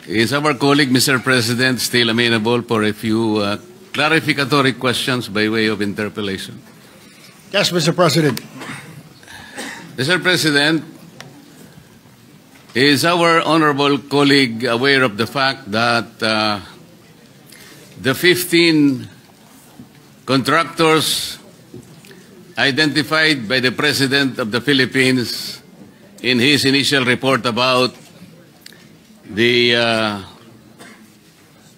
Is our colleague, Mr. President, still amenable for a few clarificatory questions by way of interpellation? Yes, Mr. President. Mr. President, is our honorable colleague aware of the fact that the 15 contractors identified by the President of the Philippines in his initial report about the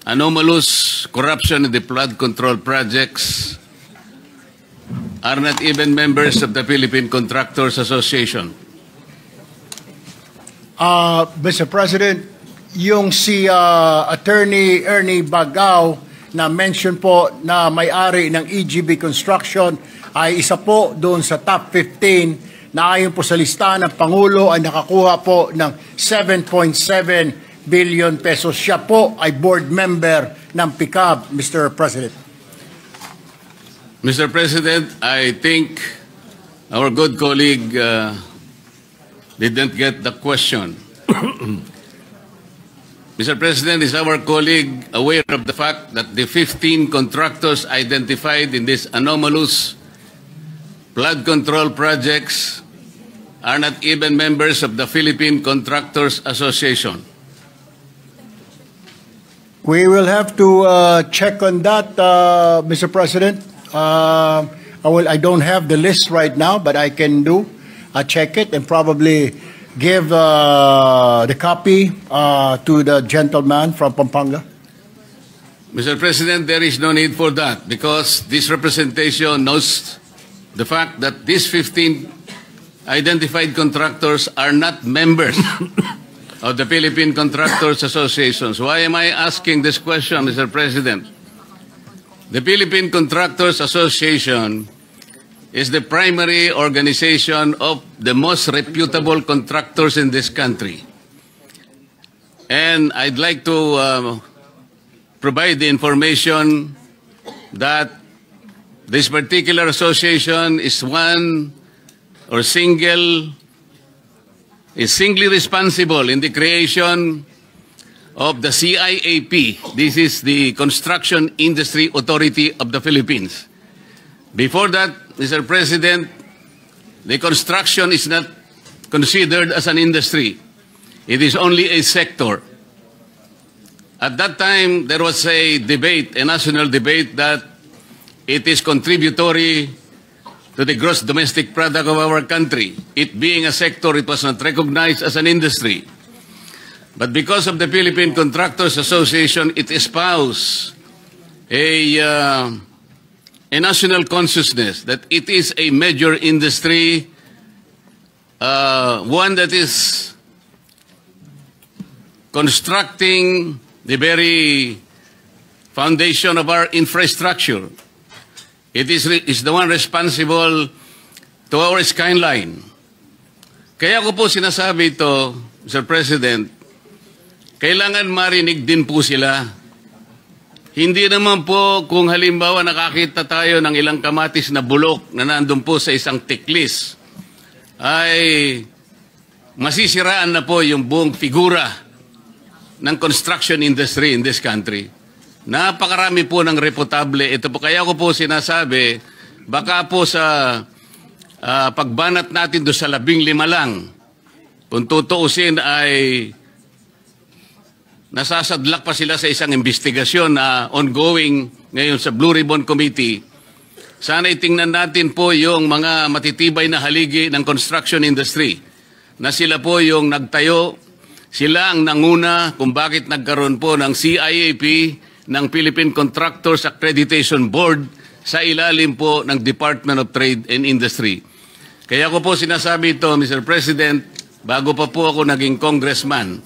anomalous corruption in the flood control projects are not even members of the Philippine Contractors Association? Mr. President, yung si Attorney Ernie Bagao na mention po na may-ari ng EGB Construction ay isa po doon sa top 15 na ayon po sa listahan ng Pangulo ay nakakuha po ng 7.7 billion pesos. Siya po ay board member ng PICAB, Mr. President. Mr. President, I think our good colleague didn't get the question. Mr. President, is our colleague aware of the fact that the 15 contractors identified in these anomalous flood control projects are not even members of the Philippine Contractors Association? We will have to check on that, Mr. President. I don't have the list right now, but I can check it and probably give the copy to the gentleman from Pampanga. Mr. President, there is no need for that because this representation knows the fact that these 15 identified contractors are not members of the Philippine Contractors Association. Why am I asking this question, Mr. President? The Philippine Contractors Association is the primary organization of the most reputable contractors in this country. And I'd like to provide the information that this particular association is singly responsible in the creation of the CIAP. This is the Construction Industry Authority of the Philippines. Before that, Mr. President, the construction is not considered as an industry. It is only a sector. At that time, there was a debate, a national debate, that it is contributory to the gross domestic product of our country. It being a sector, it was not recognized as an industry. But because of the Philippine Contractors Association, it espoused a national consciousness that it is a major industry, one that is constructing the very foundation of our infrastructure. It is the one responsible to our skyline. Kaya ko po sinasabi ito, Mr. President, kailangan marinig din po sila. Hindi naman po kung halimbawa nakakita tayo ng ilang kamatis na bulok na nandun po sa isang tiklis, ay masisiraan na po yung buong figura ng construction industry in this country. Napakarami po ng reputable. Ito po kaya ko po sinasabi, baka po sa pagbanat natin doon sa 15 lang, kung tutuusin ay nasasadlak pa sila sa isang investigasyon na ongoing ngayon sa Blue Ribbon Committee. Sana itingnan natin po yung mga matitibay na haligi ng construction industry na sila po yung nagtayo, sila ang nanguna kung bakit nagkaroon po ng CIAP, ng Philippine Contractors Accreditation Board sa ilalim po ng Department of Trade and Industry. Kaya ko po sinasabi ito, Mr. President, bago pa po ako naging congressman.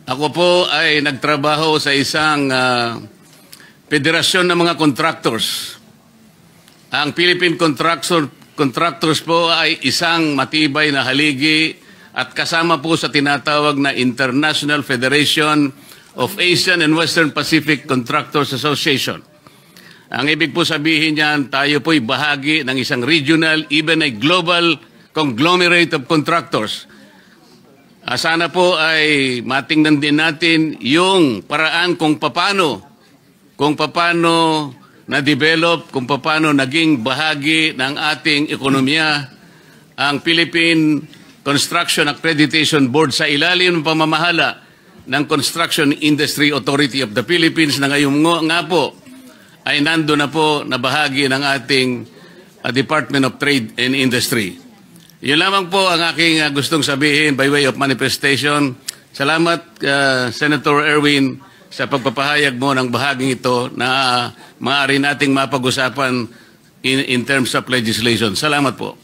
Ako po ay nagtrabaho sa isang federasyon ng mga contractors. Ang Philippine Contractors po ay isang matibay na haligi at kasama po sa tinatawag na International Federation of Asian and Western Pacific Contractors Association. Ang ibig po sabihin niyan, tayo po'y bahagi ng isang regional, even a global conglomerate of contractors. Sana po ay matingnan din natin yung paraan kung paano na-develop, kung paano naging bahagi ng ating ekonomiya ang Philippine Construction Accreditation Board sa ilalim ng pamamahala ng Construction Industry Authority of the Philippines na ngayon nga po ay nando na po na bahagi ng ating Department of Trade and Industry. Yun lamang po ang aking gustong sabihin by way of manifestation. Salamat, Senator Erwin, sa pagpapahayag mo ng bahaging ito na maaari nating mapag-usapan in terms of legislation. Salamat po.